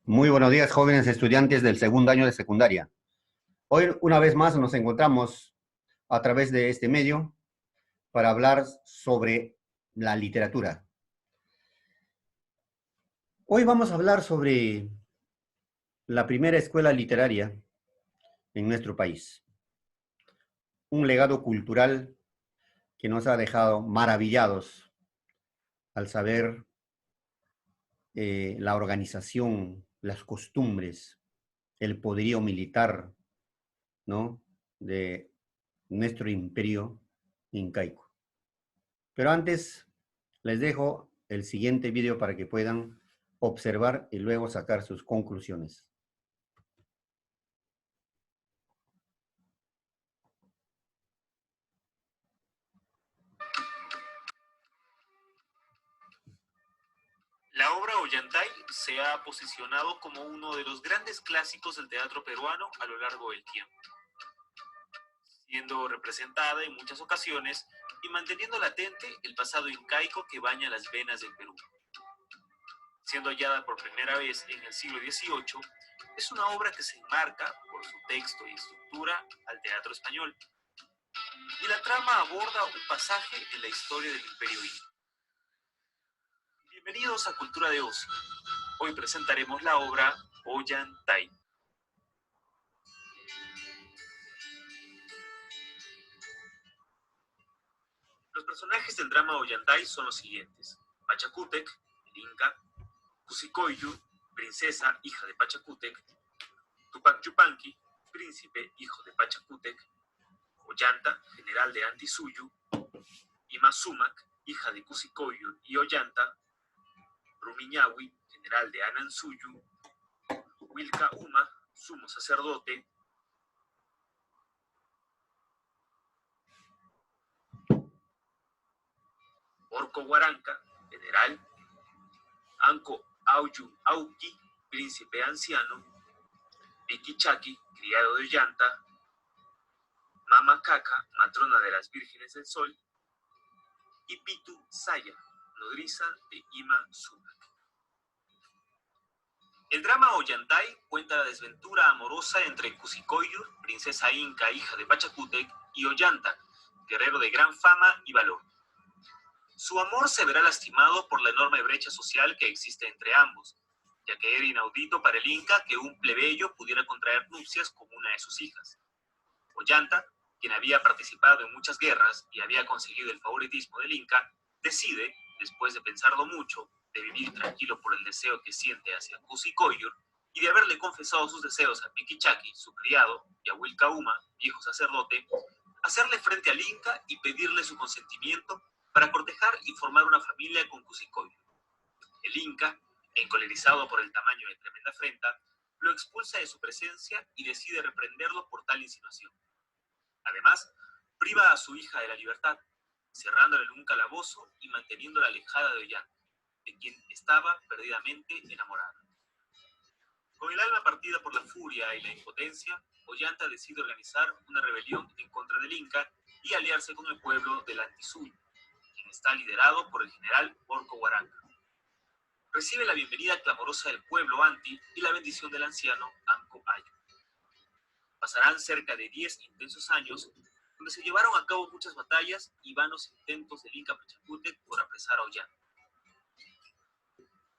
Muy buenos días, jóvenes estudiantes del segundo año de secundaria. Hoy, una vez más, nos encontramos a través de este medio para hablar sobre la literatura. Hoy vamos a hablar sobre la primera escuela literaria en nuestro país. Un legado cultural que nos ha dejado maravillados al saber la organización, las costumbres, el poderío militar, ¿no?, de nuestro imperio incaico. Pero antes les dejo el siguiente video para que puedan observar y luego sacar sus conclusiones. La obra Ollantay se ha posicionado como uno de los grandes clásicos del teatro peruano a lo largo del tiempo, siendo representada en muchas ocasiones y manteniendo latente el pasado incaico que baña las venas del Perú. Siendo hallada por primera vez en el siglo XVIII, es una obra que se enmarca por su texto y estructura al teatro español, y la trama aborda un pasaje en la historia del Imperio Inca. Bienvenidos a Cultura de Ocio. Hoy presentaremos la obra Ollantay. Los personajes del drama Ollantay son los siguientes: Pachacútec, el Inca; Cusicoyu, princesa, hija de Pachacútec; Tupac Yupanqui, príncipe, hijo de Pachacútec; Ollanta, general de Antisuyu; Ima Sumac, hija de Cusicoyu y Ollanta; Rumiñahui, general de Anansuyu; Wilca Uma, sumo sacerdote; Orco Huaranca, general; Anco Auyu Auqui, príncipe anciano; Piquichaqui, criado de Ollanta; Mama Caca, matrona de las vírgenes del sol; y Pitu Saya, nodriza de Ima Sumac. El drama Ollantay cuenta la desventura amorosa entre Cusicoyur, princesa inca, hija de Pachacútec, y Ollanta, guerrero de gran fama y valor. Su amor se verá lastimado por la enorme brecha social que existe entre ambos, ya que era inaudito para el Inca que un plebeyo pudiera contraer nupcias con una de sus hijas. Ollanta, quien había participado en muchas guerras y había conseguido el favoritismo del Inca, decide, después de pensarlo mucho, de vivir tranquilo por el deseo que siente hacia Cusicoyur y de haberle confesado sus deseos a Piquichaqui, su criado, y a Wilca Uma, viejo sacerdote, hacerle frente al Inca y pedirle su consentimiento para cortejar y formar una familia con Cusicoyur. El Inca, encolerizado por el tamaño de tremenda afrenta, lo expulsa de su presencia y decide reprenderlo por tal insinuación. Además, priva a su hija de la libertad, cerrándole en un calabozo y manteniéndola alejada de Ollanta, de quien estaba perdidamente enamorada. Con el alma partida por la furia y la impotencia, Ollanta decide organizar una rebelión en contra del Inca y aliarse con el pueblo del Antisuyu, quien está liderado por el general Orco Huaranca. Recibe la bienvenida clamorosa del pueblo Anti y la bendición del anciano Anco Ayu. Pasarán cerca de 10 intensos años, donde se llevaron a cabo muchas batallas y vanos intentos del Inca Pachacútec por apresar a Ollanta.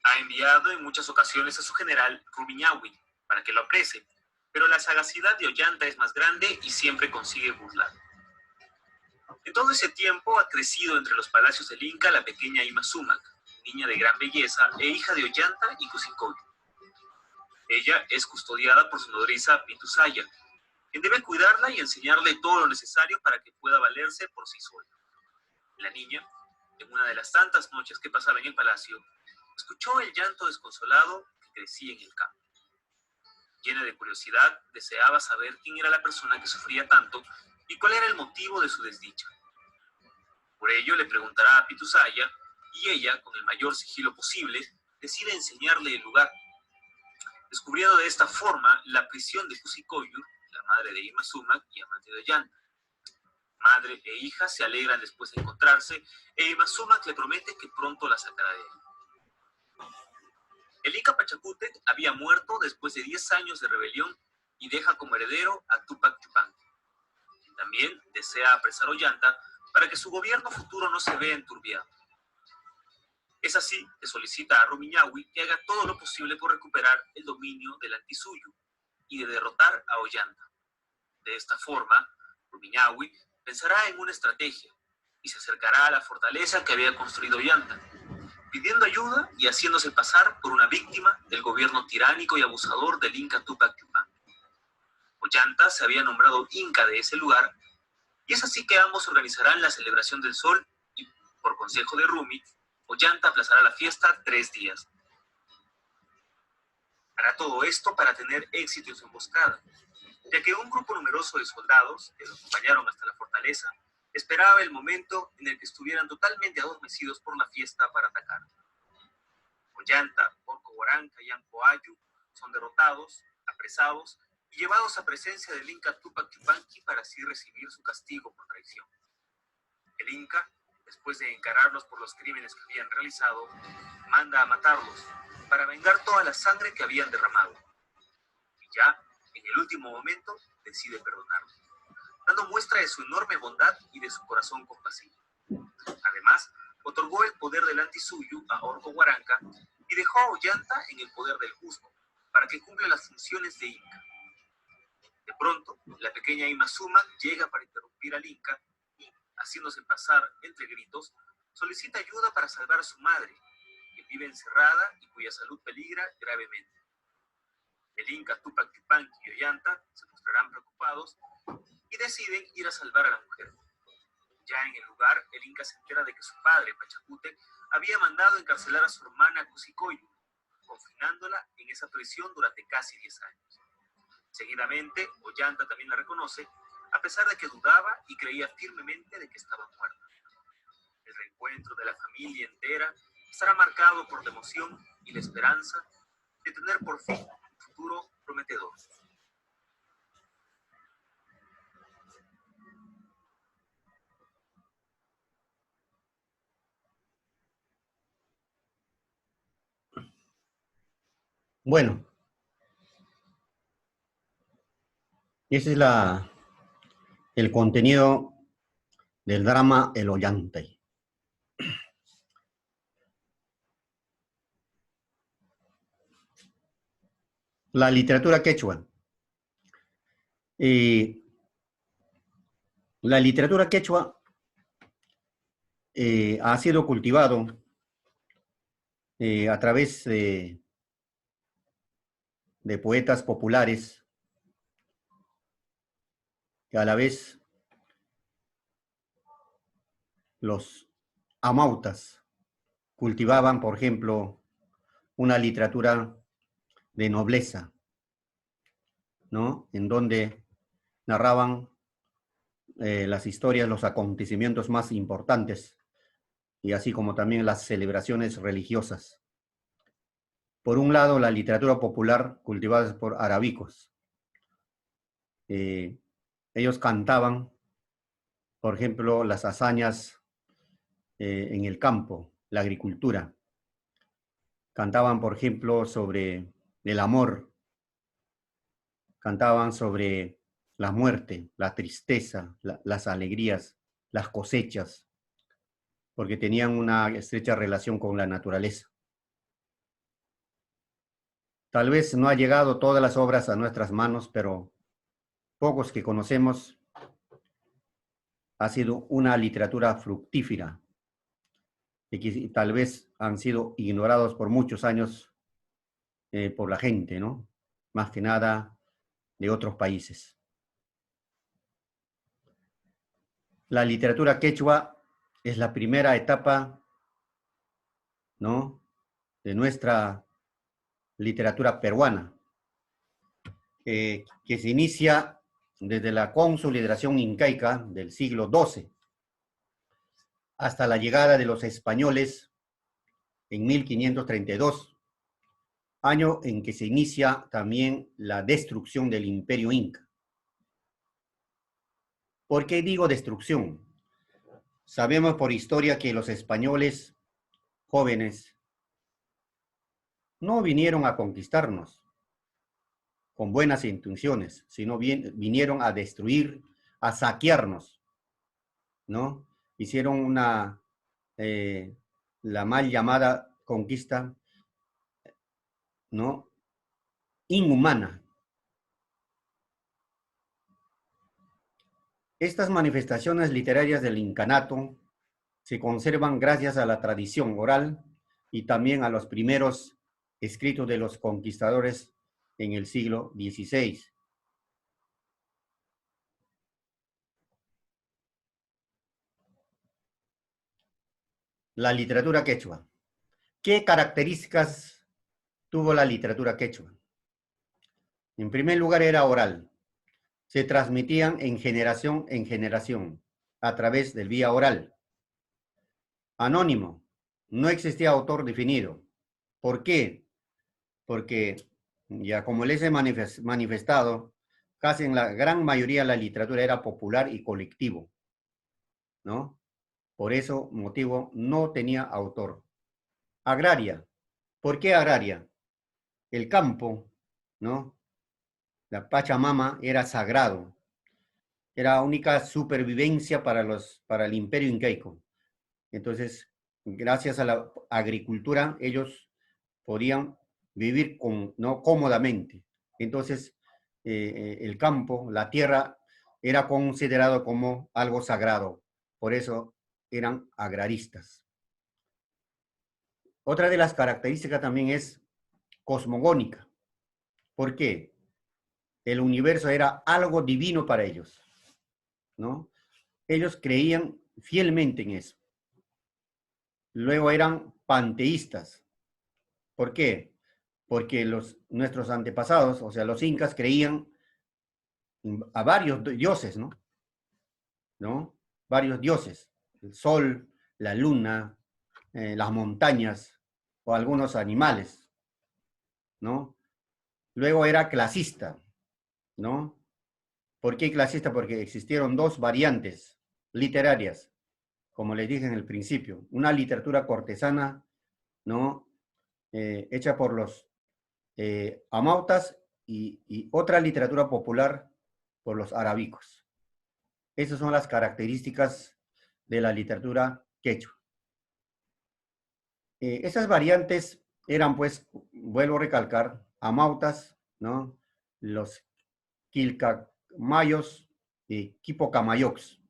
Ha enviado en muchas ocasiones a su general Rumiñahui para que lo aprese, pero la sagacidad de Ollanta es más grande y siempre consigue burlarlo. En todo ese tiempo ha crecido entre los palacios del Inca la pequeña Ima Sumac, niña de gran belleza e hija de Ollanta y Cusicoyur. Ella es custodiada por su nodriza Pitu Saya, quien debe cuidarla y enseñarle todo lo necesario para que pueda valerse por sí sola. La niña, en una de las tantas noches que pasaba en el palacio, escuchó el llanto desconsolado que crecía en el campo. Llena de curiosidad, deseaba saber quién era la persona que sufría tanto y cuál era el motivo de su desdicha. Por ello le preguntará a Pitu Saya y ella, con el mayor sigilo posible, decide enseñarle el lugar, descubriendo de esta forma la prisión de Cusicoyur, la madre de Ima Sumac y amante de Ollanta. Madre e hija se alegran después de encontrarse e Ima Sumac le promete que pronto la sacará de él. El Inca Pachacútec había muerto después de 10 años de rebelión y deja como heredero a Túpac Yupanqui. También desea apresar a Ollanta para que su gobierno futuro no se vea enturbiado. Es así que solicita a Rumiñahui que haga todo lo posible por recuperar el dominio del Antisuyu y de derrotar a Ollanta. De esta forma, Rumiñahui pensará en una estrategia y se acercará a la fortaleza que había construido Ollanta, pidiendo ayuda y haciéndose pasar por una víctima del gobierno tiránico y abusador del Inca Túpac Yupanqui. Ollanta se había nombrado Inca de ese lugar, y es así que ambos organizarán la celebración del sol y, por consejo de Rumi, Ollanta aplazará la fiesta 3 días. Hará todo esto para tener éxito en su emboscada, ya que un grupo numeroso de soldados que lo acompañaron hasta la fortaleza esperaba el momento en el que estuvieran totalmente adormecidos por la fiesta para atacar. Ollanta, Orco Huaranca y Anco Ayu son derrotados, apresados y llevados a presencia del Inca Túpac Yupanqui para así recibir su castigo por traición. El Inca, después de encararlos por los crímenes que habían realizado, manda a matarlos para vengar toda la sangre que habían derramado. Y ya, en el último momento, decide perdonarlos, dando muestra de su enorme bondad y de su corazón compasivo. Además, otorgó el poder del Antisuyu a Orco Huaranca y dejó a Ollanta en el poder del Cusco, para que cumpla las funciones de Inca. De pronto, la pequeña Imazuma llega para interrumpir al Inca y, haciéndose pasar entre gritos, solicita ayuda para salvar a su madre, que vive encerrada y cuya salud peligra gravemente. El Inca Túpac Yupanqui y Ollanta se mostrarán preocupados y deciden ir a salvar a la mujer. Ya en el lugar, el Inca se entera de que su padre, Pachacútec, había mandado encarcelar a su hermana Cusicoyu, confinándola en esa prisión durante casi 10 años. Seguidamente, Ollanta también la reconoce, a pesar de que dudaba y creía firmemente de que estaba muerta. El reencuentro de la familia entera estará marcado por la emoción y la esperanza de tener por fin un futuro prometedor. Bueno, ese es el contenido del drama El Ollantay. La literatura quechua. La literatura quechua ha sido cultivado a través de poetas populares que a la vez los amautas cultivaban, por ejemplo, una literatura de nobleza, ¿no? En donde narraban las historias, los acontecimientos más importantes, y así como también las celebraciones religiosas. Por un lado, la literatura popular cultivada por arabicos. Ellos cantaban, por ejemplo, las hazañas en el campo, la agricultura. Cantaban, por ejemplo, sobre el amor. Cantaban sobre la muerte, la tristeza, las alegrías, las cosechas, porque tenían una estrecha relación con la naturaleza. Tal vez no ha llegado todas las obras a nuestras manos, pero pocos que conocemos ha sido una literatura fructífera y que tal vez han sido ignorados por muchos años por la gente, ¿no? Más que nada de otros países. La literatura quechua es la primera etapa, ¿no?, de nuestra literatura peruana, que se inicia desde la consolidación incaica del siglo XII hasta la llegada de los españoles en 1532, año en que se inicia también la destrucción del Imperio Inca. ¿Por qué digo destrucción? Sabemos por historia que los españoles jóvenes no vinieron a conquistarnos con buenas intenciones, sino vinieron a destruir, a saquearnos, ¿no? Hicieron la mal llamada conquista, ¿no? Inhumana. Estas manifestaciones literarias del incanato se conservan gracias a la tradición oral y también a los primeros escritos de los conquistadores en el siglo XVI. La literatura quechua. ¿Qué características tuvo la literatura quechua? En primer lugar, era oral. Se transmitían en generación a través del vía oral. Anónimo. No existía autor definido. ¿Por qué? Porque, ya como les he manifestado, casi en la gran mayoría la literatura era popular y colectivo, ¿no? Por eso motivo no tenía autor. Agraria. ¿Por qué agraria? El campo, ¿no? La Pachamama era sagrado. Era única supervivencia para el imperio incaico. Entonces, gracias a la agricultura, ellos podían vivir ¿no? cómodamente. Entonces, el campo, la tierra, era considerado como algo sagrado. Por eso eran agraristas. Otra de las características también es cosmogónica. ¿Por qué? El universo era algo divino para ellos, ¿no? Ellos creían fielmente en eso. Luego eran panteístas. ¿Por qué? Porque nuestros antepasados, o sea, los incas, creían a varios dioses, ¿no? ¿No? Varios dioses. El sol, la luna, las montañas o algunos animales, ¿no? Luego era clasista, ¿no? ¿Por qué clasista? Porque existieron dos variantes literarias, como les dije en el principio. Una literatura cortesana, ¿no? Hecha por los amautas y otra literatura popular por los arábicos. Esas son las características de la literatura quechua. Esas variantes eran, pues, vuelvo a recalcar, amautas, ¿no? Los quilcamayos y quipocamayocs,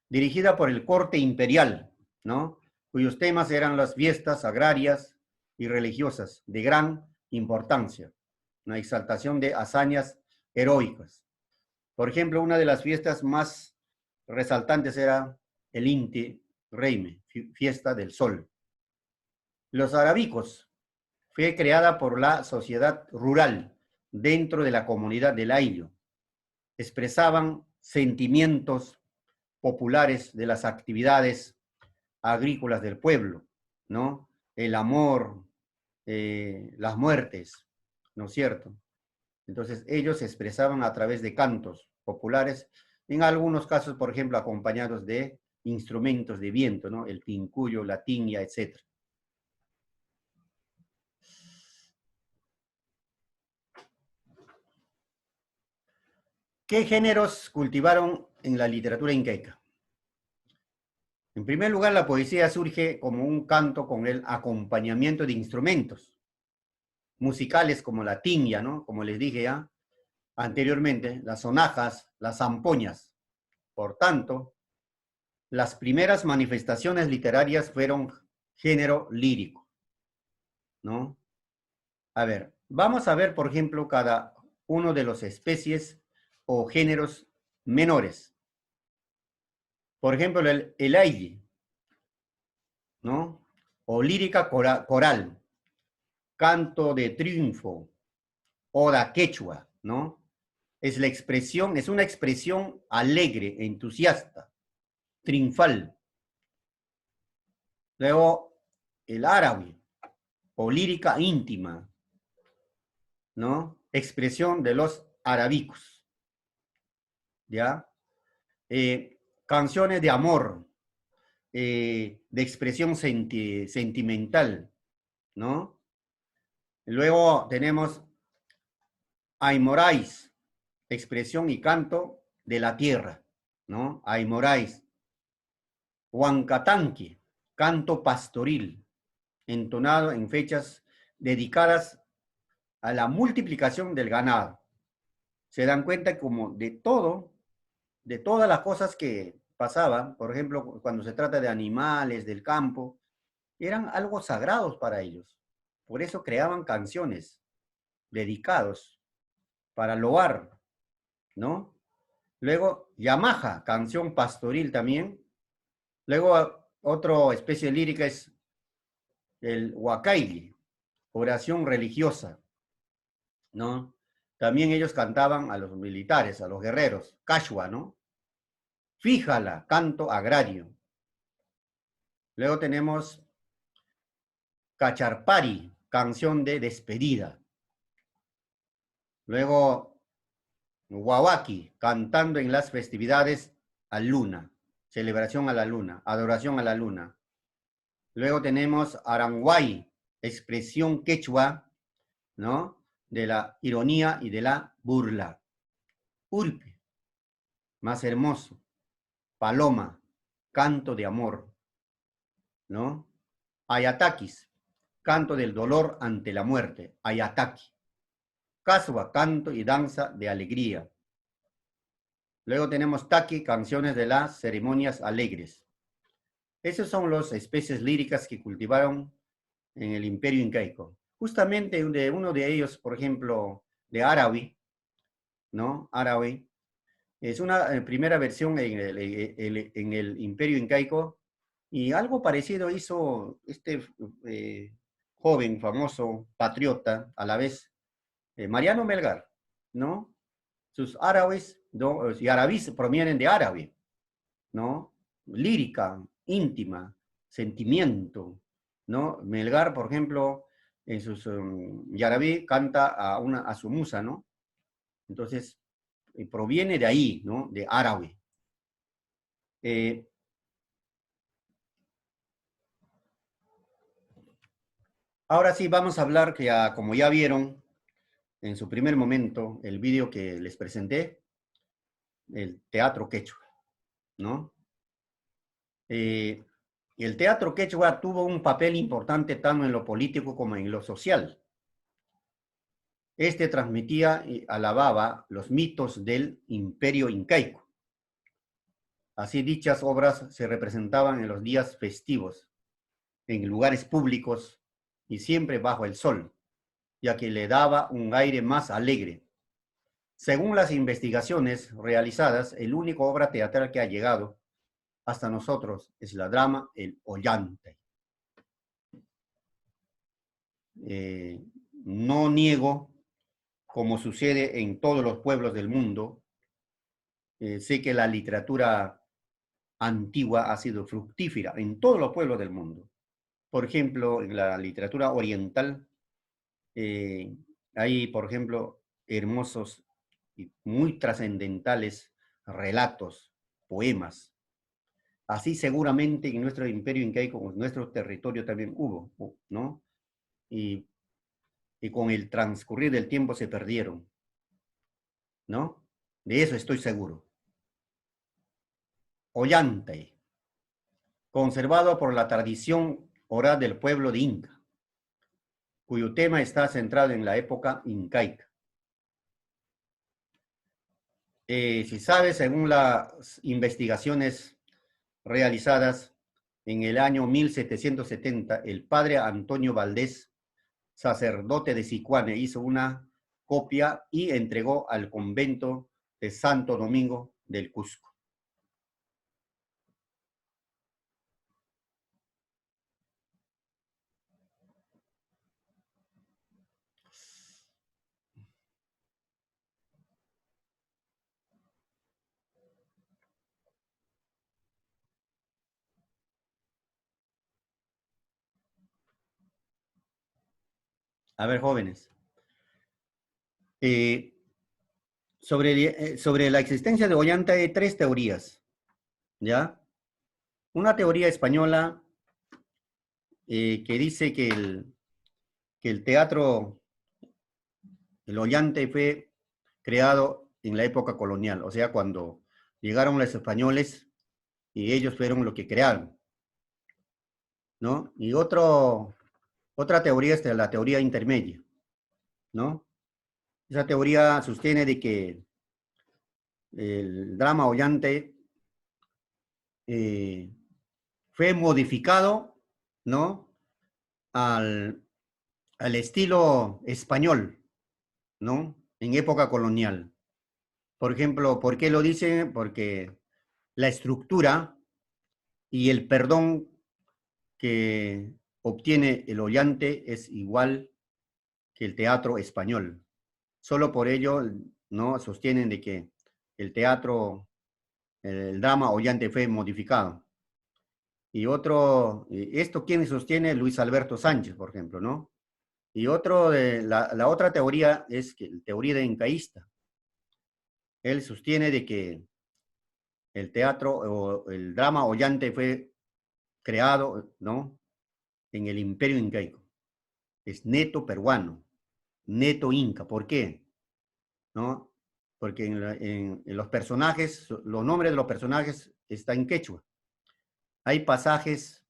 dirigida por el corte imperial, ¿no? Cuyos temas eran las fiestas agrarias y religiosas de gran importancia, una exaltación de hazañas heroicas. Por ejemplo, una de las fiestas más resaltantes era el Inti Raymi, fiesta del sol. Los arábicos fue creada por la sociedad rural dentro de la comunidad del Ayllo. Expresaban sentimientos populares de las actividades agrícolas del pueblo, ¿no? El amor, las muertes, ¿no es cierto? Entonces ellos se expresaban a través de cantos populares, en algunos casos, por ejemplo, acompañados de instrumentos de viento, ¿no? El pincuyo, la tiña, etc. ¿Qué géneros cultivaron en la literatura incaica? En primer lugar, la poesía surge como un canto con el acompañamiento de instrumentos musicales como la tiña, ¿no? Como les dije ya anteriormente, las sonajas, las zampoñas. Por tanto, las primeras manifestaciones literarias fueron género lírico, ¿no? A ver, vamos a ver, por ejemplo, cada uno de los especies o géneros menores. Por ejemplo, el ailli, ¿no? O lírica coral, canto de triunfo, oda quechua, ¿no? Es una expresión alegre, entusiasta, triunfal. Luego, el árabe, o lírica íntima, ¿no? Expresión de los arábicos, ¿ya? Canciones de amor, de expresión sentimental, ¿no? Luego tenemos Aymoráis, expresión y canto de la tierra, ¿no? Aymoráis. Huancatanque, canto pastoril, entonado en fechas dedicadas a la multiplicación del ganado. Se dan cuenta como de todo, de todas las cosas que pasaban, por ejemplo, cuando se trata de animales, del campo, eran algo sagrados para ellos. Por eso creaban canciones dedicados para loar, ¿no? Luego, Yamaha, canción pastoril también. Luego, otra especie lírica es el Huacaili, oración religiosa, ¿no? También ellos cantaban a los militares, a los guerreros, Cachua, ¿no? Fíjala, canto agrario. Luego tenemos Cacharpari, canción de despedida. Luego Huawaki, cantando en las festividades a luna, celebración a la luna, adoración a la luna. Luego tenemos Aranguay, expresión quechua, ¿no? De la ironía y de la burla. Urpe, más hermoso. Paloma, canto de amor, ¿no? Ayatakis, canto del dolor ante la muerte. Ayataki. Casua, canto y danza de alegría. Luego tenemos Taki, canciones de las ceremonias alegres. Esas son las especies líricas que cultivaron en el Imperio Incaico. Justamente de uno de ellos, por ejemplo, de Araui, ¿no? Araui, es una primera versión en el Imperio Incaico y algo parecido hizo este joven, famoso, patriota, a la vez, Mariano Melgar, ¿no? Sus árabes y arabís provienen de árabe, ¿no? Lírica, íntima, sentimiento, ¿no? Melgar, por ejemplo, en sus yarabí canta a su musa, ¿no? Entonces, proviene de ahí, ¿no? De árabe. Ahora sí, vamos a hablar que como ya vieron en su primer momento, el vídeo que les presenté, el teatro quechua, ¿no? El teatro quechua tuvo un papel importante tanto en lo político como en lo social. Este transmitía y alababa los mitos del imperio incaico. Así dichas obras se representaban en los días festivos, en lugares públicos y siempre bajo el sol, ya que le daba un aire más alegre. Según las investigaciones realizadas, el único obra teatral que ha llegado hasta nosotros es la drama El Ollantay. No niego, como sucede en todos los pueblos del mundo, sé que la literatura antigua ha sido fructífera en todos los pueblos del mundo. Por ejemplo, en la literatura oriental hay, por ejemplo, hermosos y muy trascendentales relatos, poemas. Así seguramente en nuestro imperio incaico, en nuestro territorio también hubo, ¿no? Y con el transcurrir del tiempo se perdieron, ¿no? De eso estoy seguro. Ollantay, conservado por la tradición oral del pueblo de Inca, cuyo tema está centrado en la época incaica. Si sabes, según las investigaciones realizadas en el año 1770, el padre Antonio Valdés, sacerdote de Sicuane, hizo una copia y entregó al convento de Santo Domingo del Cusco. A ver, jóvenes. Sobre la existencia de Ollanta hay tres teorías, ¿ya? Una teoría española que dice que que el teatro, el Ollantay fue creado en la época colonial, o sea, cuando llegaron los españoles y ellos fueron los que crearon, ¿no? Y otra teoría es la teoría intermedia, ¿no? Esa teoría sostiene de que el drama Ollantay fue modificado, ¿no? Al, al estilo español, ¿no? En época colonial. Por ejemplo, ¿por qué lo dicen? Porque la estructura y el perdón que obtiene el Ollantay es igual que el teatro español. Solo por ello, ¿no? Sostienen de que el teatro, el drama Ollantay fue modificado. Y esto quién sostiene, Luis Alberto Sánchez, por ejemplo, ¿no? Y la otra teoría es que la teoría de encaísta. Él sostiene de que el teatro o el drama Ollantay fue creado, ¿no? En el imperio incaico. Es neto peruano, neto inca. ¿Por qué? ¿No? Porque en los personajes, los nombres de los personajes están en quechua. Hay pasajes,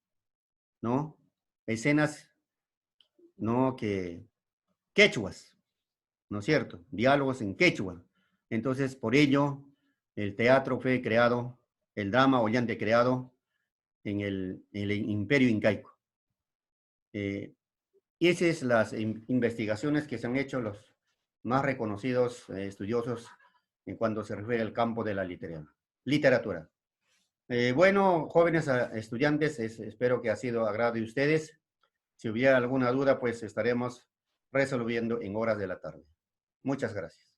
¿no? Escenas, ¿no? Que quechuas, ¿no es cierto? Diálogos en quechua. Entonces, por ello, el teatro fue creado, el drama Ollantay creado en el imperio incaico. Y esas son las investigaciones que se han hecho los más reconocidos estudiosos en cuanto se refiere al campo de la literatura. Bueno, jóvenes estudiantes, espero que ha sido agrado de ustedes. Si hubiera alguna duda, pues estaremos resolviendo en horas de la tarde. Muchas gracias.